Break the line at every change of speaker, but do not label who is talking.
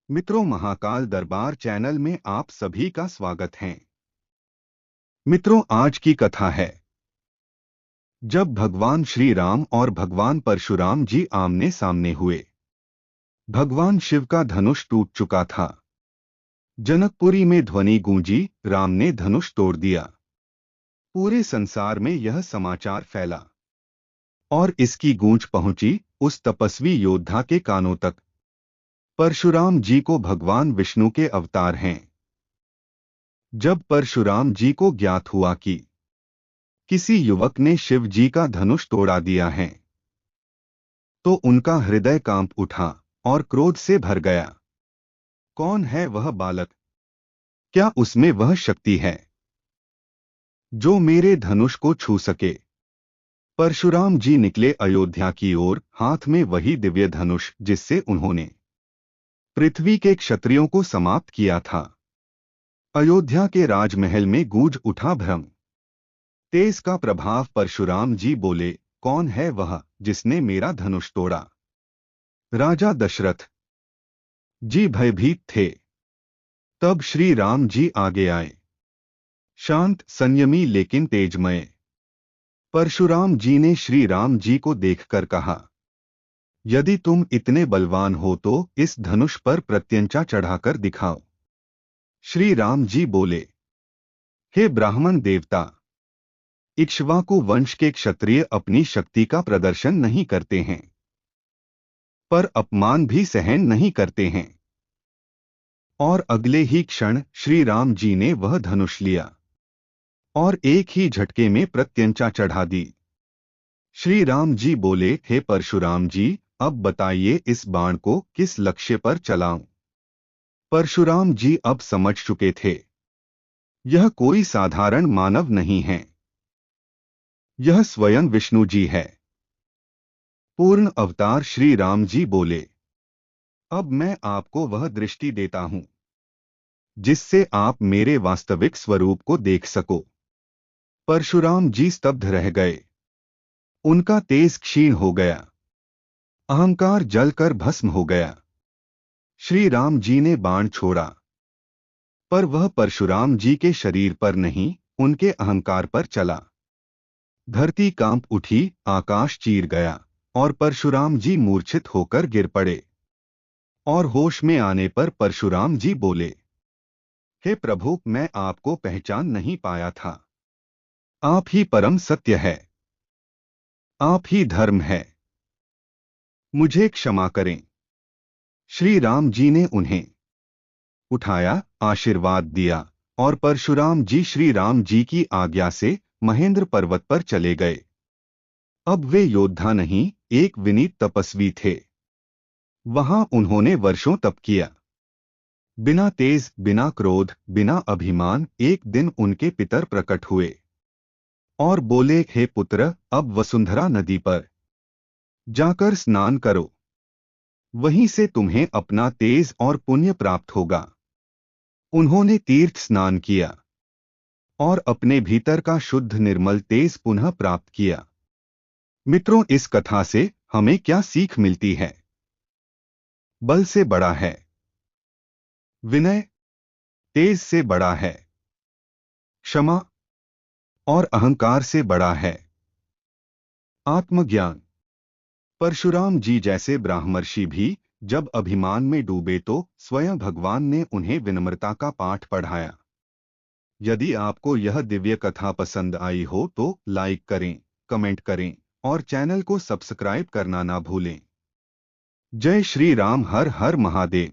मित्रों, महाकाल दरबार चैनल में आप सभी का स्वागत है। मित्रों, आज की कथा है जब भगवान श्री राम और भगवान परशुराम जी आमने सामने हुए। भगवान शिव का धनुष टूट चुका था। जनकपुरी में ध्वनि गूंजी, राम ने धनुष तोड़ दिया। पूरे संसार में यह समाचार फैला और इसकी गूंज पहुंची उस तपस्वी योद्धा के कानों तक। परशुराम जी को भगवान विष्णु के अवतार हैं। जब परशुराम जी को ज्ञात हुआ कि किसी युवक ने शिव जी का धनुष तोड़ा दिया है, तो उनका हृदय कांप उठा और क्रोध से भर गया। कौन है वह बालक? क्या उसमें वह शक्ति है जो मेरे धनुष को छू सके? परशुराम जी निकले अयोध्या की ओर, हाथ में वही दिव्य धनुष जिससे उन्होंने पृथ्वी के क्षत्रियों को समाप्त किया था। अयोध्या के राजमहल में गूंज उठा भ्रम। तेज का प्रभाव। परशुराम जी बोले, कौन है वह जिसने मेरा धनुष तोड़ा? राजा दशरथ जी भयभीत थे। तब श्री राम जी आगे आए, शांत, संयमी लेकिन तेजमय। परशुराम जी ने श्री राम जी को देखकर कहा, यदि तुम इतने बलवान हो तो इस धनुष पर प्रत्यंचा चढ़ाकर दिखाओ। श्री राम जी बोले, हे ब्राह्मण देवता, इक्ष्वाकु वंश के क्षत्रिय अपनी शक्ति का प्रदर्शन नहीं करते हैं, पर अपमान भी सहन नहीं करते हैं। और अगले ही क्षण श्री राम जी ने वह धनुष लिया और एक ही झटके में प्रत्यंचा चढ़ा दी। श्री राम जी बोले, हे परशुराम जी, अब बताइए इस बाण को किस लक्ष्य पर चलाऊं? परशुराम जी अब समझ चुके थे, यह कोई साधारण मानव नहीं है, यह स्वयं विष्णु जी है। पूर्ण अवतार श्री राम जी बोले, अब मैं आपको वह दृष्टि देता हूं जिससे आप मेरे वास्तविक स्वरूप को देख सको। परशुराम जी स्तब्ध रह गए। उनका तेज क्षीण हो गया, अहंकार जलकर भस्म हो गया। श्री राम जी ने बाण छोड़ा, पर वह परशुराम जी के शरीर पर नहीं, उनके अहंकार पर चला। धरती कांप उठी, आकाश चीर गया और परशुराम जी मूर्छित होकर गिर पड़े। और होश में आने पर परशुराम जी बोले, हे प्रभु, मैं आपको पहचान नहीं पाया था। आप ही परम सत्य है, आप ही धर्म है, मुझे क्षमा करें। श्री राम जी ने उन्हें उठाया, आशीर्वाद दिया और परशुराम जी श्री राम जी की आज्ञा से महेंद्र पर्वत पर चले गए। अब वे योद्धा नहीं, एक विनीत तपस्वी थे। वहां उन्होंने वर्षों तप किया। बिना तेज, बिना क्रोध, बिना अभिमान। एक दिन उनके पितर प्रकट हुए और बोले, हे पुत्र, अब वसुंधरा नदी पर जाकर स्नान करो, वहीं से तुम्हें अपना तेज और पुण्य प्राप्त होगा। उन्होंने तीर्थ स्नान किया और अपने भीतर का शुद्ध निर्मल तेज पुनः प्राप्त किया। मित्रों, इस कथा से हमें क्या सीख मिलती है? बल से बड़ा है विनय, तेज से बड़ा है क्षमा और अहंकार से बड़ा है आत्मज्ञान। परशुराम जी जैसे ब्राह्मर्षि भी जब अभिमान में डूबे तो स्वयं भगवान ने उन्हें विनम्रता का पाठ पढ़ाया। यदि आपको यह दिव्य कथा पसंद आई हो तो लाइक करें, कमेंट करें और चैनल को सब्सक्राइब करना ना भूलें। जय श्री राम। हर हर महादेव।